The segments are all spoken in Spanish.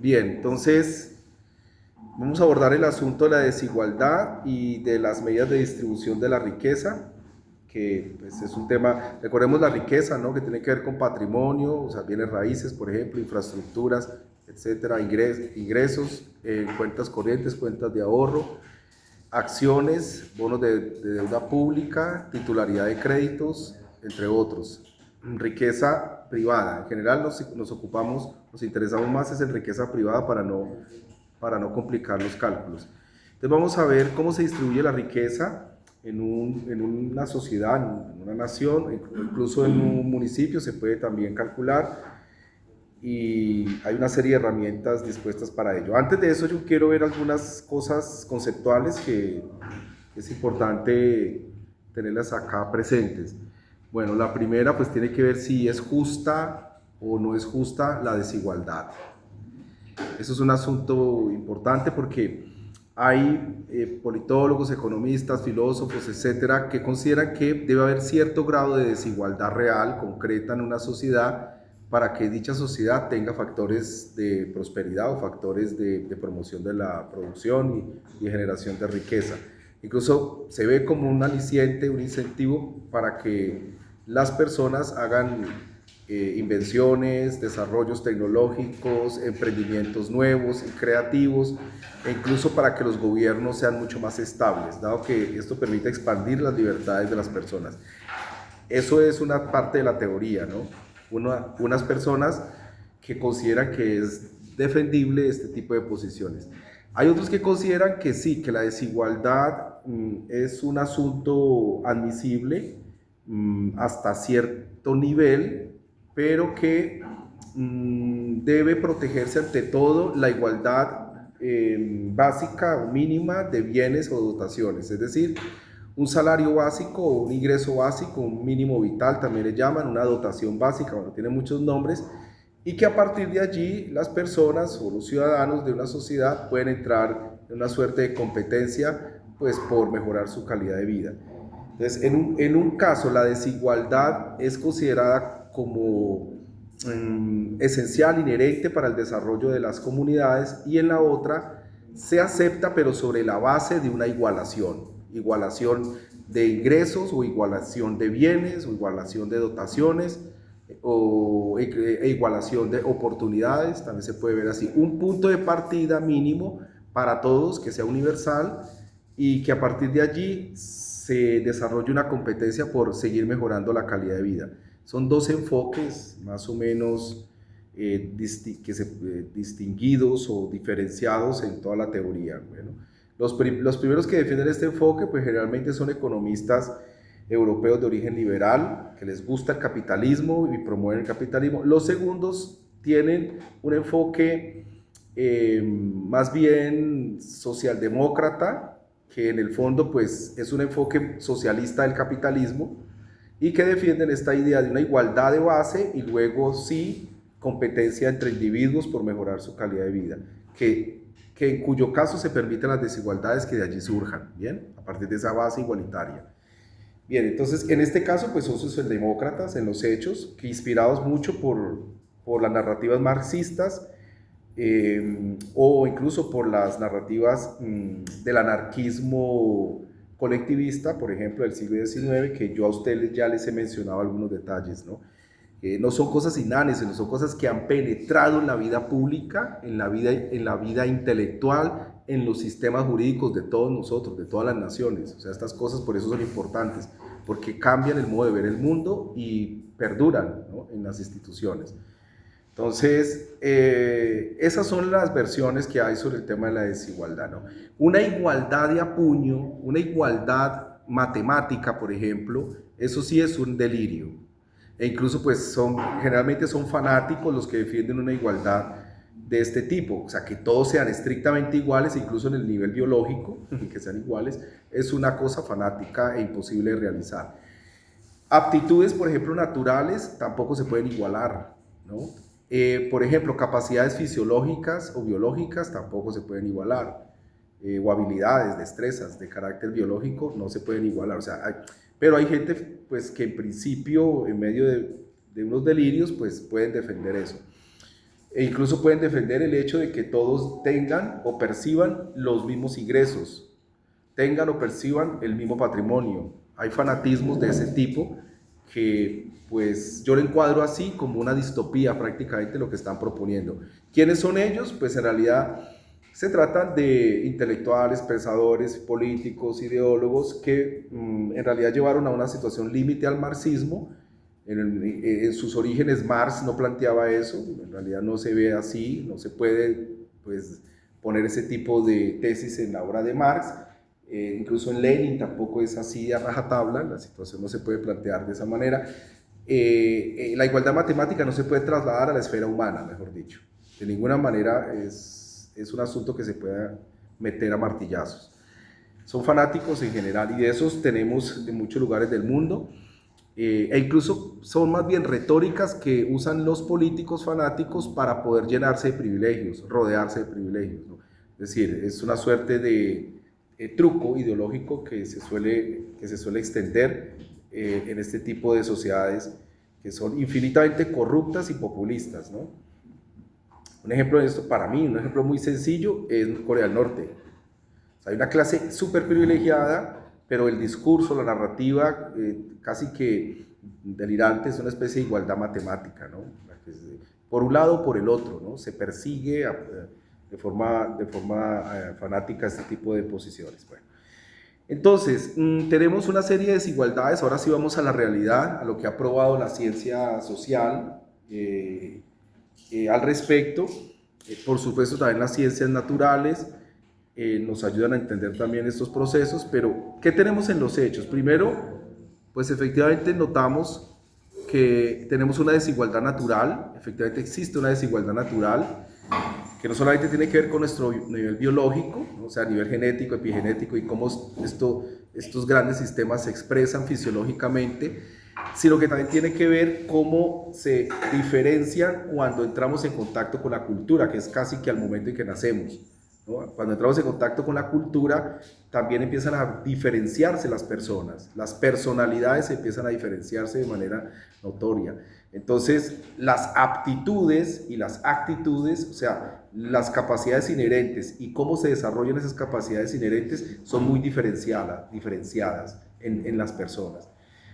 Bien, entonces vamos a abordar el asunto de la desigualdad y de las medidas de distribución de la riqueza, que pues, es un tema, recordemos la riqueza, ¿no? Que tiene que ver con patrimonio, o sea, bienes raíces, por ejemplo, infraestructuras, etcétera, ingresos, cuentas corrientes, cuentas de ahorro, acciones, bonos de deuda pública, titularidad de créditos, entre otros. Riqueza privada. En general nos ocupamos, nos interesamos más es en riqueza privada para no complicar los cálculos. Entonces vamos a ver cómo se distribuye la riqueza en una sociedad, en una nación, incluso en un municipio se puede también calcular y hay una serie de herramientas dispuestas para ello. Antes de eso yo quiero ver algunas cosas conceptuales que es importante tenerlas acá presentes. Bueno, la primera pues tiene que ver si es justa o no es justa la desigualdad. Eso es un asunto importante porque hay politólogos, economistas, filósofos, etcétera, que consideran que debe haber cierto grado de desigualdad real, concreta en una sociedad, para que dicha sociedad tenga factores de prosperidad o factores de promoción de la producción y generación de riqueza. Incluso se ve como un aliciente, un incentivo para que las personas hagan invenciones, desarrollos tecnológicos, emprendimientos nuevos y creativos, e incluso para que los gobiernos sean mucho más estables, dado que esto permite expandir las libertades de las personas. Eso es una parte de la teoría, ¿no? Unas personas que consideran que es defendible este tipo de posiciones. Hay otros que consideran que sí, que la desigualdad es un asunto admisible hasta cierto nivel, pero que debe protegerse ante todo la igualdad básica o mínima de bienes o dotaciones, es decir, un salario básico o un ingreso básico, un mínimo vital también le llaman, una dotación básica, bueno, tiene muchos nombres, y que a partir de allí las personas o los ciudadanos de una sociedad pueden entrar en una suerte de competencia pues por mejorar su calidad de vida. Entonces, en un caso la desigualdad es considerada como esencial, inherente para el desarrollo de las comunidades, y en la otra se acepta pero sobre la base de una igualación de ingresos o igualación de bienes o igualación de dotaciones e igualación de oportunidades, también se puede ver así, un punto de partida mínimo para todos que sea universal y que a partir de allí se desarrolle una competencia por seguir mejorando la calidad de vida. Son dos enfoques más o menos distinguidos o diferenciados en toda la teoría. Bueno, los primeros que defienden este enfoque pues generalmente son economistas europeos de origen liberal, que les gusta el capitalismo y promueven el capitalismo. Los segundos tienen un enfoque más bien socialdemócrata, que en el fondo pues es un enfoque socialista del capitalismo y que defienden esta idea de una igualdad de base y luego sí competencia entre individuos por mejorar su calidad de vida, en cuyo caso se permiten las desigualdades que de allí surjan, ¿bien? A partir de esa base igualitaria. Bien, entonces en este caso pues son socialdemócratas en los hechos, que inspirados mucho por las narrativas marxistas o incluso por las narrativas del anarquismo colectivista, por ejemplo, del siglo XIX, que yo a ustedes ya les he mencionado algunos detalles, ¿no? No son cosas innanes, sino son cosas que han penetrado en la vida pública, en la vida intelectual, en los sistemas jurídicos de todos nosotros, de todas las naciones. O sea, estas cosas por eso son importantes, porque cambian el modo de ver el mundo y perduran, ¿no?, en las instituciones. Entonces, esas son las versiones que hay sobre el tema de la desigualdad, ¿no? Una igualdad de apuño, una igualdad matemática, por ejemplo, eso sí es un delirio. E incluso, pues, generalmente son fanáticos los que defienden una igualdad de este tipo, o sea, que todos sean estrictamente iguales, incluso en el nivel biológico, que sean iguales, es una cosa fanática e imposible de realizar. Aptitudes, por ejemplo, naturales, tampoco se pueden igualar, ¿no? Por ejemplo, capacidades fisiológicas o biológicas tampoco se pueden igualar, o habilidades, destrezas de carácter biológico no se pueden igualar, o sea, pero hay gente pues que en principio, en medio de unos delirios, pues pueden defender eso. E incluso pueden defender el hecho de que todos tengan o perciban los mismos ingresos, tengan o perciban el mismo patrimonio. Hay fanatismos de ese tipo que pues yo lo encuadro así como una distopía prácticamente lo que están proponiendo. ¿Quiénes son ellos? Pues en realidad se tratan de intelectuales, pensadores, políticos, ideólogos que en realidad llevaron a una situación límite al marxismo. En sus orígenes Marx no planteaba eso, en realidad no se ve así, no se puede pues, poner ese tipo de tesis en la obra de Marx. Incluso en Lenin tampoco es así a rajatabla, la situación no se puede plantear de esa manera. La igualdad matemática no se puede trasladar a la esfera humana, mejor dicho. De ninguna manera es un asunto que se pueda meter a martillazos. Son fanáticos en general y de esos tenemos en muchos lugares del mundo. E incluso son más bien retóricas que usan los políticos fanáticos para poder llenarse de privilegios, rodearse de privilegios, ¿no? Es decir, es una suerte de truco ideológico que se suele extender en este tipo de sociedades que son infinitamente corruptas y populistas, ¿no? Un ejemplo de esto, para mí, un ejemplo muy sencillo es Corea del Norte. O sea, hay una clase súper privilegiada, pero el discurso, la narrativa, casi que delirante, es una especie de igualdad matemática, ¿no? Por un lado o por el otro, ¿no? Se persigue de forma fanática este tipo de posiciones. Bueno, entonces, tenemos una serie de desigualdades. Ahora sí vamos a la realidad, a lo que ha probado la ciencia social al respecto. Por supuesto, también las ciencias naturales nos ayudan a entender también estos procesos, pero ¿qué tenemos en los hechos? Primero, pues efectivamente notamos que tenemos una desigualdad natural, efectivamente existe una desigualdad natural, que no solamente tiene que ver con nuestro nivel biológico, ¿no? O sea, a nivel genético, epigenético y cómo estos grandes sistemas se expresan fisiológicamente, sino que también tiene que ver cómo se diferencian cuando entramos en contacto con la cultura, que es casi que al momento en que nacemos, ¿no? Cuando entramos en contacto con la cultura, también empiezan a diferenciarse las personas, las personalidades empiezan a diferenciarse de manera notoria. Entonces, las aptitudes y las actitudes, o sea, las capacidades inherentes y cómo se desarrollan esas capacidades inherentes son muy diferenciadas en las personas.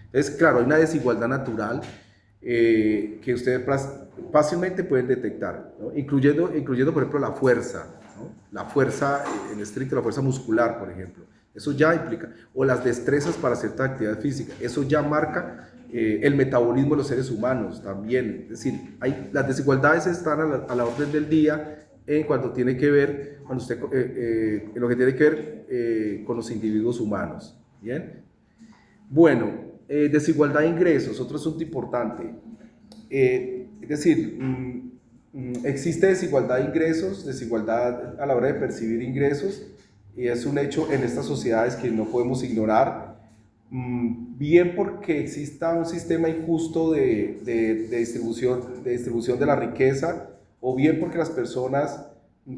Entonces, claro, hay una desigualdad natural que ustedes fácilmente pueden detectar, ¿no? incluyendo, por ejemplo, la fuerza, ¿no? La fuerza en estricto, la fuerza muscular, por ejemplo. Eso ya implica, o las destrezas para cierta actividad física, eso ya marca el metabolismo de los seres humanos también. Es decir, las desigualdades están a la orden del día en cuanto tiene que ver, en lo que tiene que ver con los individuos humanos. ¿Bien? Bueno, desigualdad de ingresos, otro asunto importante. Es decir, existe desigualdad de ingresos, desigualdad a la hora de percibir ingresos, y es un hecho en estas sociedades que no podemos ignorar, bien porque exista un sistema injusto de distribución de la riqueza, o bien porque las personas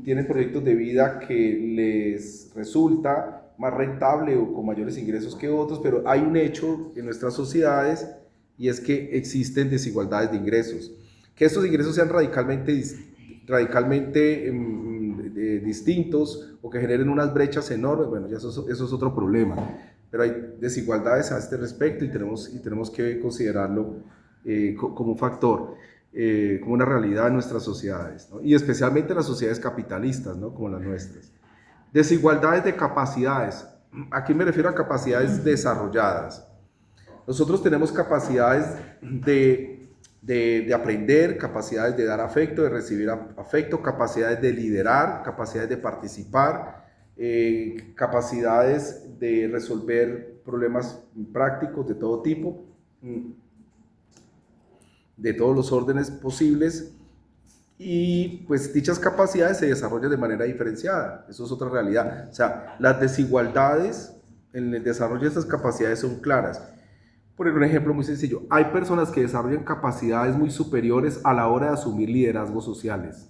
tienen proyectos de vida que les resulta más rentable o con mayores ingresos que otros, pero hay un hecho en nuestras sociedades y es que existen desigualdades de ingresos. Que estos ingresos sean radicalmente distintos o que generen unas brechas enormes, bueno, ya eso es otro problema. Pero hay desigualdades a este respecto y tenemos que considerarlo como un factor, como una realidad en nuestras sociedades, ¿no? Y especialmente en las sociedades capitalistas, ¿no? Como las nuestras. Desigualdades de capacidades. Aquí me refiero a capacidades desarrolladas. Nosotros tenemos capacidades de aprender, capacidades de dar afecto, de recibir afecto, capacidades de liderar, capacidades de participar, capacidades de resolver problemas prácticos de todo tipo, de todos los órdenes posibles, y pues dichas capacidades se desarrollan de manera diferenciada. Eso es otra realidad. O sea, las desigualdades en el desarrollo de estas capacidades son claras. Por un ejemplo muy sencillo, hay personas que desarrollan capacidades muy superiores a la hora de asumir liderazgos sociales.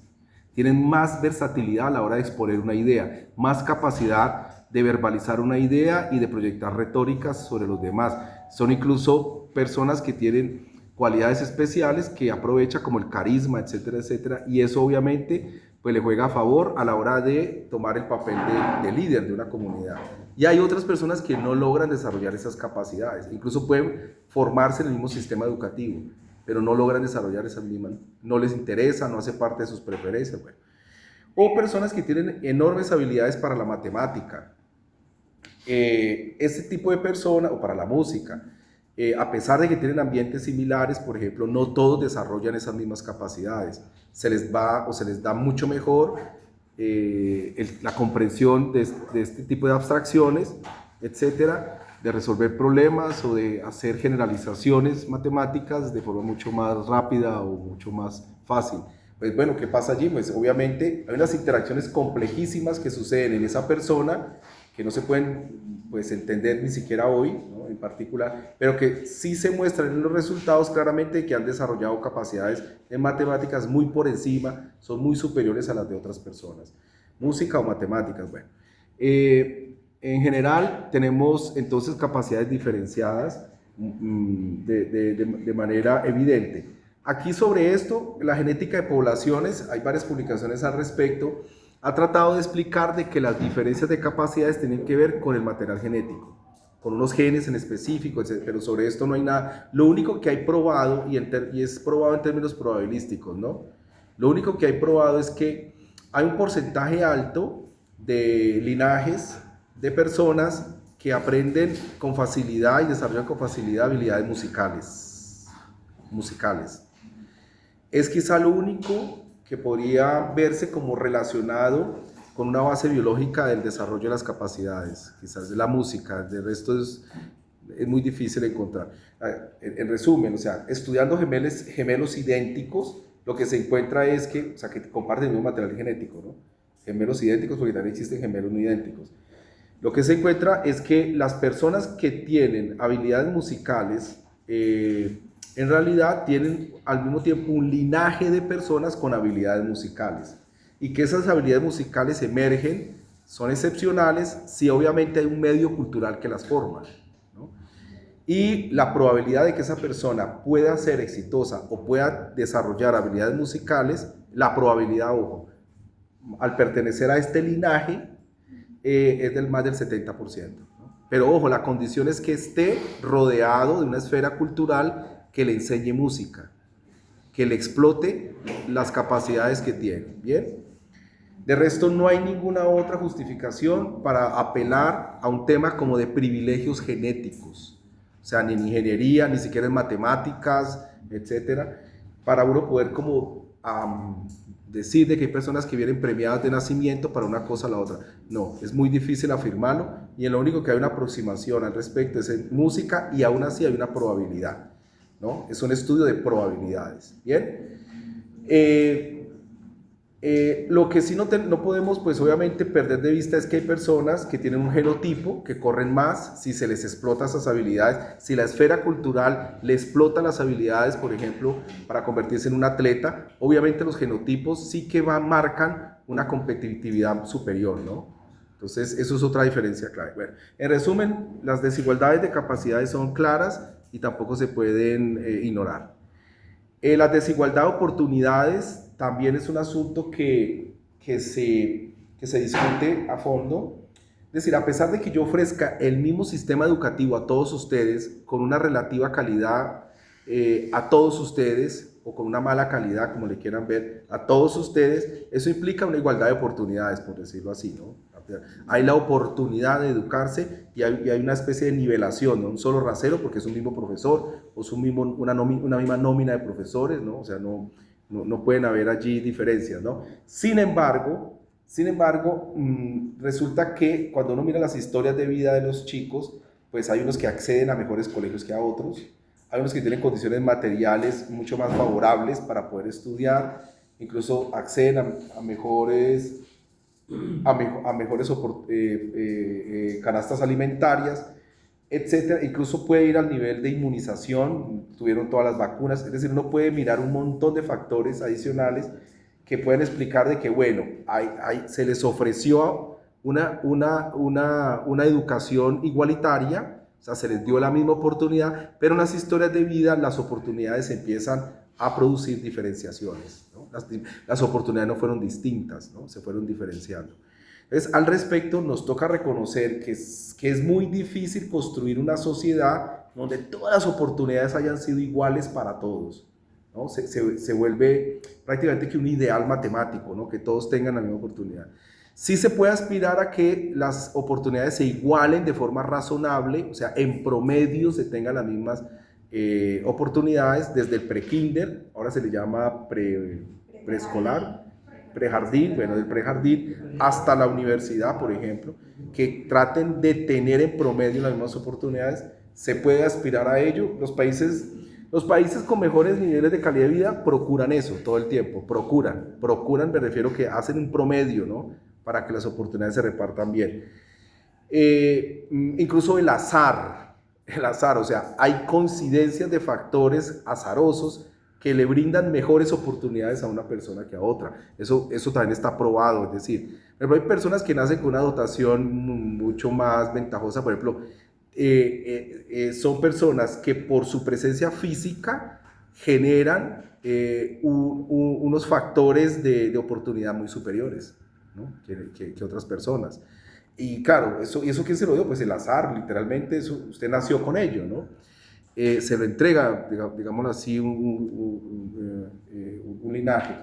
Tienen más versatilidad a la hora de exponer una idea, más capacidad de verbalizar una idea y de proyectar retóricas sobre los demás. Son incluso personas que tienen cualidades especiales que aprovecha como el carisma, etcétera, etcétera, y eso obviamente pues le juega a favor a la hora de tomar el papel de líder de una comunidad. Y hay otras personas que no logran desarrollar esas capacidades, incluso pueden formarse en el mismo sistema educativo, pero no logran desarrollar esas mismas, no les interesa, no hace parte de sus preferencias. Bueno. O personas que tienen enormes habilidades para la matemática. Este tipo de persona, o para la música, a pesar de que tienen ambientes similares, por ejemplo, no todos desarrollan esas mismas capacidades. Se les va o se les da mucho mejor la comprensión de este tipo de abstracciones, etcétera, de resolver problemas o de hacer generalizaciones matemáticas de forma mucho más rápida o mucho más fácil. Pues bueno, ¿qué pasa allí? Pues obviamente hay unas interacciones complejísimas que suceden en esa persona que no se pueden pues entender ni siquiera hoy, ¿no? En particular, pero que sí se muestran en los resultados claramente que han desarrollado capacidades en matemáticas muy por encima, son muy superiores a las de otras personas. Música o matemáticas, bueno. En general tenemos entonces capacidades diferenciadas de manera evidente. Aquí sobre esto, la genética de poblaciones, hay varias publicaciones al respecto, ha tratado de explicar de que las diferencias de capacidades tienen que ver con el material genético, con unos genes en específico, etc. Pero sobre esto no hay nada. Lo único que hay probado, y es probado en términos probabilísticos, ¿no? Lo único que hay probado es que hay un porcentaje alto de linajes de personas que aprenden con facilidad y desarrollan con facilidad habilidades musicales. Es quizá lo único que podría verse como relacionado con una base biológica del desarrollo de las capacidades, quizás de la música, de resto es muy difícil encontrar. En resumen, o sea, estudiando gemelos idénticos, lo que se encuentra es que, o sea, que comparten el mismo material genético, ¿no? Gemelos idénticos, porque también existen gemelos no idénticos. Lo que se encuentra es que las personas que tienen habilidades musicales, en realidad tienen al mismo tiempo un linaje de personas con habilidades musicales y que esas habilidades musicales emergen, son excepcionales si obviamente hay un medio cultural que las forma, ¿no? Y la probabilidad de que esa persona pueda ser exitosa o pueda desarrollar habilidades musicales, la probabilidad, ojo, al pertenecer a este linaje es del más del 70%, ¿no? Pero ojo, la condición es que esté rodeado de una esfera cultural que le enseñe música, que le explote las capacidades que tiene, ¿bien? De resto, no hay ninguna otra justificación para apelar a un tema como de privilegios genéticos, o sea, ni en ingeniería, ni siquiera en matemáticas, etcétera, para uno poder como decir de que hay personas que vienen premiadas de nacimiento para una cosa o la otra. No, es muy difícil afirmarlo y en lo único que hay una aproximación al respecto es en música y aún así hay una probabilidad, ¿no? Es un estudio de probabilidades, ¿bien? Lo que sí no podemos, pues obviamente, perder de vista es que hay personas que tienen un genotipo, que corren más si se les explota esas habilidades, si la esfera cultural le explota las habilidades, por ejemplo, para convertirse en un atleta, obviamente los genotipos sí que marcan una competitividad superior, ¿no? Entonces, eso es otra diferencia clave. Bueno, en resumen, las desigualdades de capacidades son claras y tampoco se pueden ignorar. La desigualdad de oportunidades también es un asunto que se discute a fondo. Es decir, a pesar de que yo ofrezca el mismo sistema educativo a todos ustedes, con una relativa calidad a todos ustedes, o con una mala calidad, como le quieran ver, a todos ustedes, eso implica una igualdad de oportunidades, por decirlo así, ¿no? Hay la oportunidad de educarse y hay una especie de nivelación, no un solo rasero porque es un mismo profesor o es una misma nómina de profesores, ¿no? O sea, no pueden haber allí diferencias, ¿no? Sin embargo, resulta que cuando uno mira las historias de vida de los chicos, pues hay unos que acceden a mejores colegios que a otros, hay unos que tienen condiciones materiales mucho más favorables para poder estudiar, incluso acceden a mejores canastas alimentarias, etcétera. Incluso puede ir al nivel de inmunización, tuvieron todas las vacunas, es decir, uno puede mirar un montón de factores adicionales que pueden explicar de que, bueno, se les ofreció una educación igualitaria O sea, se les dio la misma oportunidad, pero en las historias de vida las oportunidades empiezan a producir diferenciaciones, ¿no? Las oportunidades no fueron distintas, ¿no? Se fueron diferenciando. Entonces, al respecto, nos toca reconocer que es muy difícil construir una sociedad donde todas las oportunidades hayan sido iguales para todos, ¿no? Se vuelve prácticamente que un ideal matemático, ¿no? Que todos tengan la misma oportunidad. Sí se puede aspirar a que las oportunidades se igualen de forma razonable, o sea, en promedio se tengan las mismas oportunidades desde el prekinder, ahora se le llama preescolar, prejardín, bueno, del prejardín hasta la universidad, por ejemplo, que traten de tener en promedio las mismas oportunidades. Se puede aspirar a ello. Los países con mejores niveles de calidad de vida procuran eso todo el tiempo, procuran, me refiero que hacen un promedio, ¿no? Para que las oportunidades se repartan bien. Incluso el azar, o sea, hay coincidencias de factores azarosos que le brindan mejores oportunidades a una persona que a otra. Eso también está probado, es decir, pero hay personas que nacen con una dotación mucho más ventajosa, por ejemplo, son personas que por su presencia física generan unos factores de oportunidad muy superiores, ¿no? que otras personas. Y claro, ¿y eso quién se lo dio? Pues el azar, literalmente, eso, usted nació con ello, ¿no? Se lo entrega, digámoslo así, un linaje.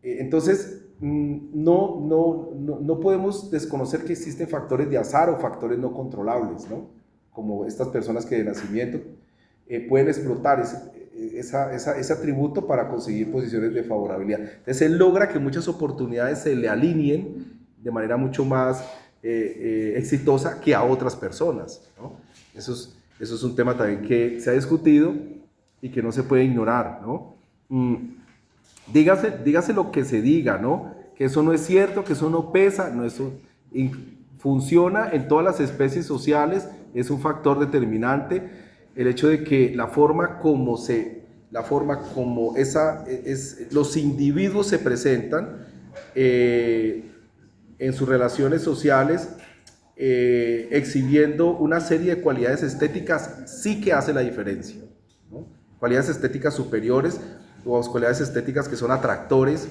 Entonces, no podemos desconocer que existen factores de azar o factores no controlables, ¿no? Como estas personas que de nacimiento pueden explotar ese atributo para conseguir posiciones de favorabilidad. Entonces, él logra que muchas oportunidades se le alineen de manera mucho más exitosa que a otras personas, ¿no? Eso es un tema también que se ha discutido y que no se puede ignorar, ¿no? Dígase lo que se diga, ¿no? Que eso no es cierto, que eso no pesa, no, eso funciona en todas las especies sociales, es un factor determinante. El hecho de que la forma como los individuos se presentan en sus relaciones sociales, exhibiendo una serie de cualidades estéticas, sí que hace la diferencia, ¿no? Cualidades estéticas superiores o cualidades estéticas que son atractores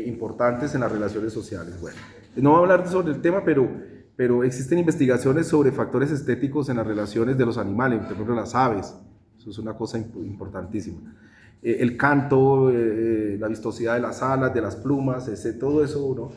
importantes en las relaciones sociales. Bueno, no voy a hablar sobre el tema, pero existen investigaciones sobre factores estéticos en las relaciones de los animales, por ejemplo las aves, eso es una cosa importantísima. El canto, la vistosidad de las alas, de las plumas, todo eso, ¿no?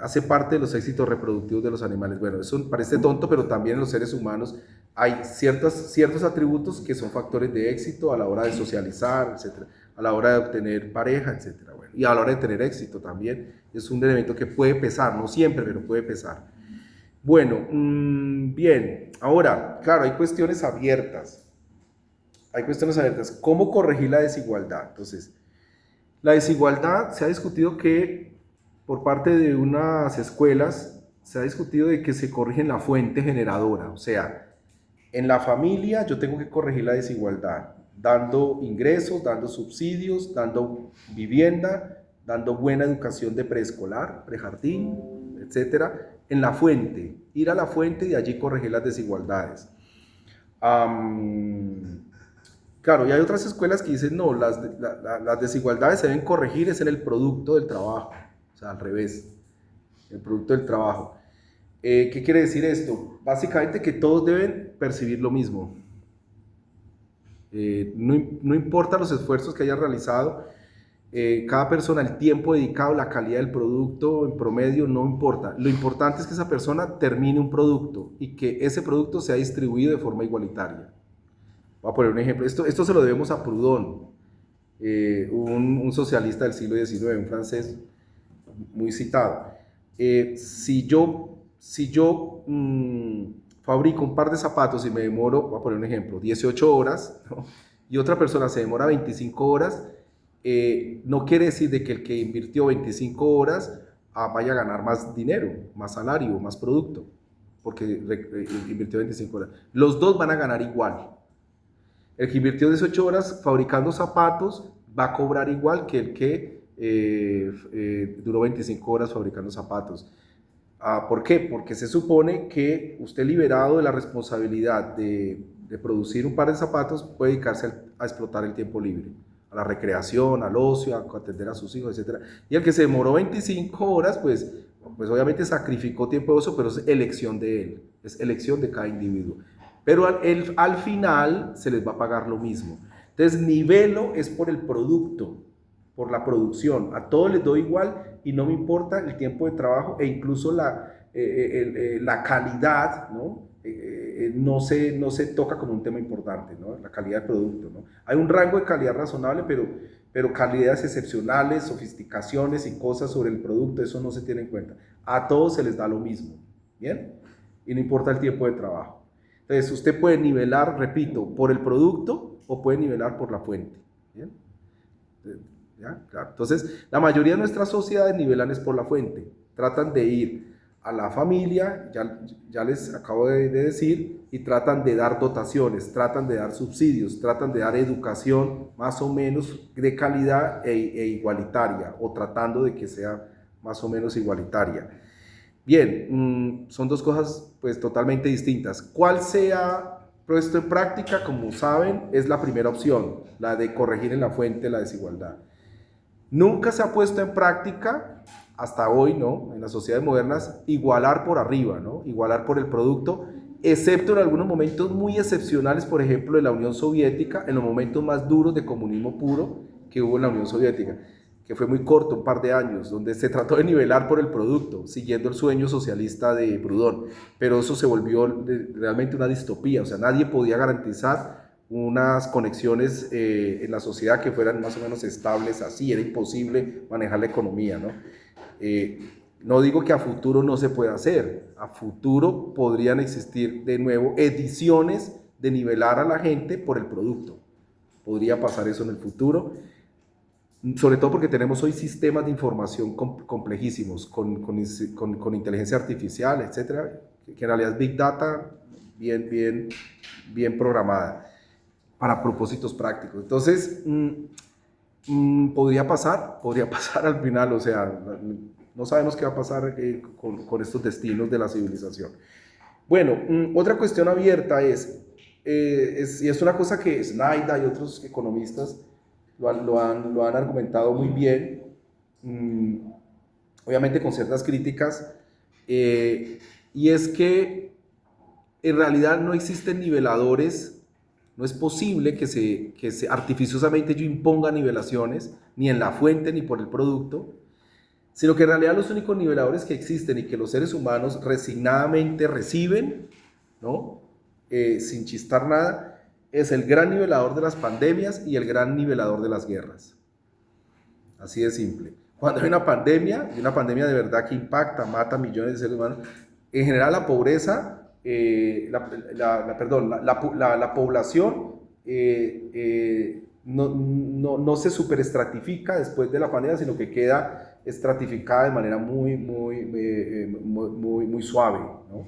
Hace parte de los éxitos reproductivos de los animales. Bueno, eso parece tonto, pero también en los seres humanos hay ciertos atributos que son factores de éxito a la hora de socializar, etc., a la hora de obtener pareja, etc. Bueno, y a la hora de tener éxito también es un elemento que puede pesar, no siempre, pero puede pesar. Bueno, bien, ahora, claro, hay cuestiones abiertas. ¿Cómo corregir la desigualdad? Entonces, la desigualdad se ha discutido que por parte de unas escuelas se ha discutido de que se corrige en la fuente generadora, o sea, en la familia yo tengo que corregir la desigualdad, dando ingresos, dando subsidios, dando vivienda, dando buena educación de preescolar, prejardín, etcétera, en la fuente, ir a la fuente y de allí corregir las desigualdades. Claro, y hay otras escuelas que dicen, no, las desigualdades se deben corregir es en el producto del trabajo, o sea, al revés, el producto del trabajo. ¿Qué quiere decir esto? Básicamente que todos deben percibir lo mismo. No importa los esfuerzos que haya realizado, cada persona, el tiempo dedicado, la calidad del producto en promedio, no importa. Lo importante es que esa persona termine un producto y que ese producto sea distribuido de forma igualitaria. Voy a poner un ejemplo. Esto se lo debemos a Proudhon, un socialista del siglo XIX, un francés muy citado. Si yo fabrico un par de zapatos y me demoro, voy a poner un ejemplo, 18 horas, ¿no? Y otra persona se demora 25 horas, no quiere decir de que el que invirtió 25 horas vaya a ganar más dinero, más salario, más producto, porque invirtió 25 horas. Los dos van a ganar igual. El que invirtió 18 horas fabricando zapatos va a cobrar igual que el que duró 25 horas fabricando zapatos. ¿Por qué? Porque se supone que usted liberado de la responsabilidad de producir un par de zapatos puede dedicarse a explotar el tiempo libre, a la recreación, al ocio, a atender a sus hijos, etc. Y el que se demoró 25 horas, pues obviamente sacrificó tiempo de ocio, pero es elección de él, es elección de cada individuo. Pero al final se les va a pagar lo mismo. Entonces, nivelo es por el producto, por la producción. A todos les doy igual y no me importa el tiempo de trabajo e incluso la calidad, ¿no? No se toca como un tema importante, ¿no? La calidad del producto, ¿no? Hay un rango de calidad razonable, pero calidades excepcionales, sofisticaciones y cosas sobre el producto, eso no se tiene en cuenta. A todos se les da lo mismo, ¿bien? Y no importa el tiempo de trabajo. Entonces, usted puede nivelar, repito, por el producto o puede nivelar por la fuente, ¿bien? ¿Ya? Claro. Entonces, la mayoría de nuestras sociedades nivelan es por la fuente. Tratan de ir a la familia, ya les acabo de decir, y tratan de dar dotaciones, tratan de dar subsidios, tratan de dar educación más o menos de calidad e igualitaria, o tratando de que sea más o menos igualitaria. Bien, son dos cosas pues totalmente distintas. ¿Cuál sea puesto en práctica? Como saben, es la primera opción, la de corregir en la fuente la desigualdad. Nunca se ha puesto en práctica, hasta hoy, ¿no? En las sociedades modernas, igualar por arriba, ¿no? Igualar por el producto, excepto en algunos momentos muy excepcionales, por ejemplo, de la Unión Soviética, en los momentos más duros de comunismo puro que hubo en la Unión Soviética, que fue muy corto, un par de años, donde se trató de nivelar por el producto, siguiendo el sueño socialista de Proudhon, pero eso se volvió realmente una distopía, o sea, nadie podía garantizar unas conexiones en la sociedad que fueran más o menos estables, así era imposible manejar la economía, ¿no? No digo que a futuro no se pueda hacer, a futuro podrían existir de nuevo ediciones de nivelar a la gente por el producto, podría pasar eso en el futuro, sobre todo porque tenemos hoy sistemas de información complejísimos, con inteligencia artificial, etcétera, que en realidad es Big Data bien programada para propósitos prácticos. Entonces, podría pasar al final, o sea, no sabemos qué va a pasar con estos destinos de la civilización. Bueno, otra cuestión abierta y es una cosa que Snyder y otros economistas lo han argumentado muy bien, obviamente con ciertas críticas, y es que en realidad no existen niveladores. No es posible que se artificiosamente yo imponga nivelaciones, ni en la fuente ni por el producto, sino que en realidad los únicos niveladores que existen y que los seres humanos resignadamente reciben, ¿no? Sin chistar nada, es el gran nivelador de las pandemias y el gran nivelador de las guerras. Así de simple. Cuando hay una pandemia, y una pandemia de verdad que impacta, mata millones de seres humanos, en general la pobreza, la población no se superestratifica después de la pandemia, sino que queda estratificada de manera muy suave, ¿no?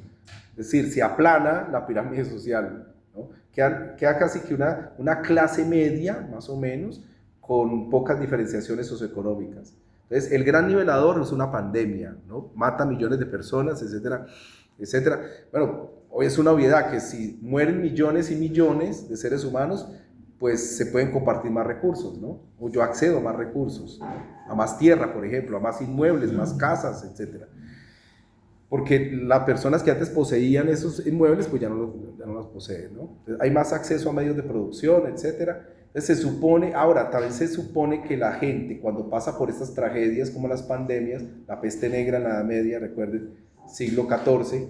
Es decir, se aplana la pirámide social, ¿no? Queda casi que una clase media, más o menos, con pocas diferenciaciones socioeconómicas. Entonces, el gran nivelador es una pandemia, ¿no? Mata millones de personas, etcétera, etcétera. Bueno, hoy es una obviedad que si mueren millones y millones de seres humanos, pues se pueden compartir más recursos, ¿no? O yo accedo a más recursos, a más tierra, por ejemplo, a más inmuebles, más casas, etcétera. Porque las personas que antes poseían esos inmuebles, pues ya no los poseen, ¿no? Hay más acceso a medios de producción, etcétera. Entonces se supone, ahora también se supone que la gente cuando pasa por estas tragedias como las pandemias, la peste negra en la Edad Media, recuerden, siglo XIV,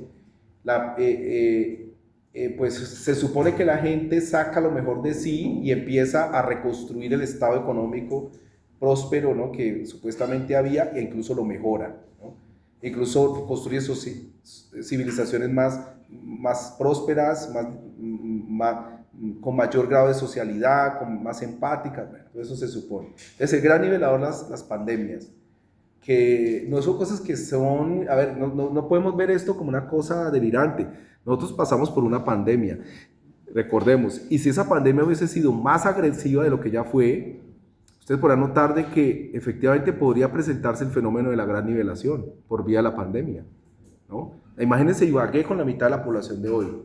pues se supone que la gente saca lo mejor de sí y empieza a reconstruir el estado económico próspero, ¿no? Que supuestamente había e incluso lo mejora, ¿no? Incluso construye civilizaciones más prósperas, con mayor grado de socialidad, más empáticas, bueno, todo eso se supone. Entonces el gran nivelador las pandemias, que no son cosas que son, a ver, no podemos ver esto como una cosa delirante. Nosotros pasamos por una pandemia, recordemos, y si esa pandemia hubiese sido más agresiva de lo que ya fue, ustedes podrán notar de que efectivamente podría presentarse el fenómeno de la gran nivelación por vía de la pandemia. ¿no? Imagínense Ibagué con la mitad de la población de hoy. O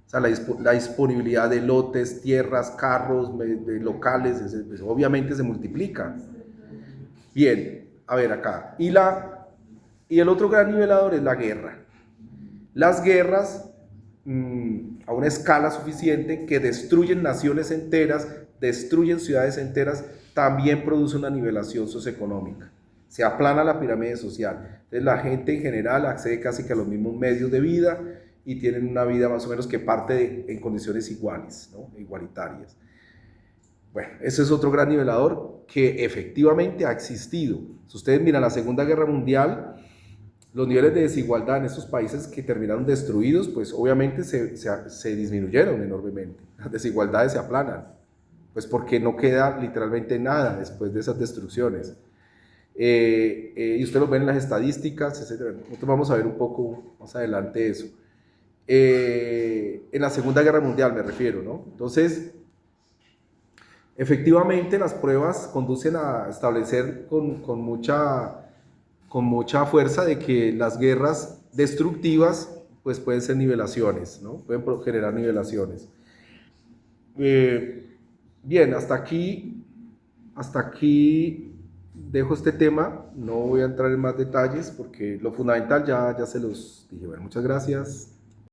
sea, la disponibilidad de lotes, tierras, carros, de locales, pues, obviamente se multiplica. Bien, a ver acá. Y el otro gran nivelador es la guerra. Las guerras, a una escala suficiente, que destruyen naciones enteras, destruyen ciudades enteras, también produce una nivelación socioeconómica. Se aplana la pirámide social. Entonces la gente en general accede casi que a los mismos medios de vida y tienen una vida más o menos que parte en condiciones iguales, ¿no? Igualitarias. Bueno, ese es otro gran nivelador que efectivamente ha existido. Si ustedes miran la Segunda Guerra Mundial, los niveles de desigualdad en estos países que terminaron destruidos, pues obviamente se disminuyeron enormemente. Las desigualdades se aplanan, pues porque no queda literalmente nada después de esas destrucciones. Y ustedes lo ven en las estadísticas, etc. Nosotros vamos a ver un poco más adelante eso. En la Segunda Guerra Mundial me refiero, ¿no? Entonces, efectivamente las pruebas conducen a establecer con mucha fuerza de que las guerras destructivas pues pueden ser nivelaciones, ¿no? Pueden generar nivelaciones. Bien, hasta aquí dejo este tema, no voy a entrar en más detalles porque lo fundamental ya se los dije. Bueno, muchas gracias.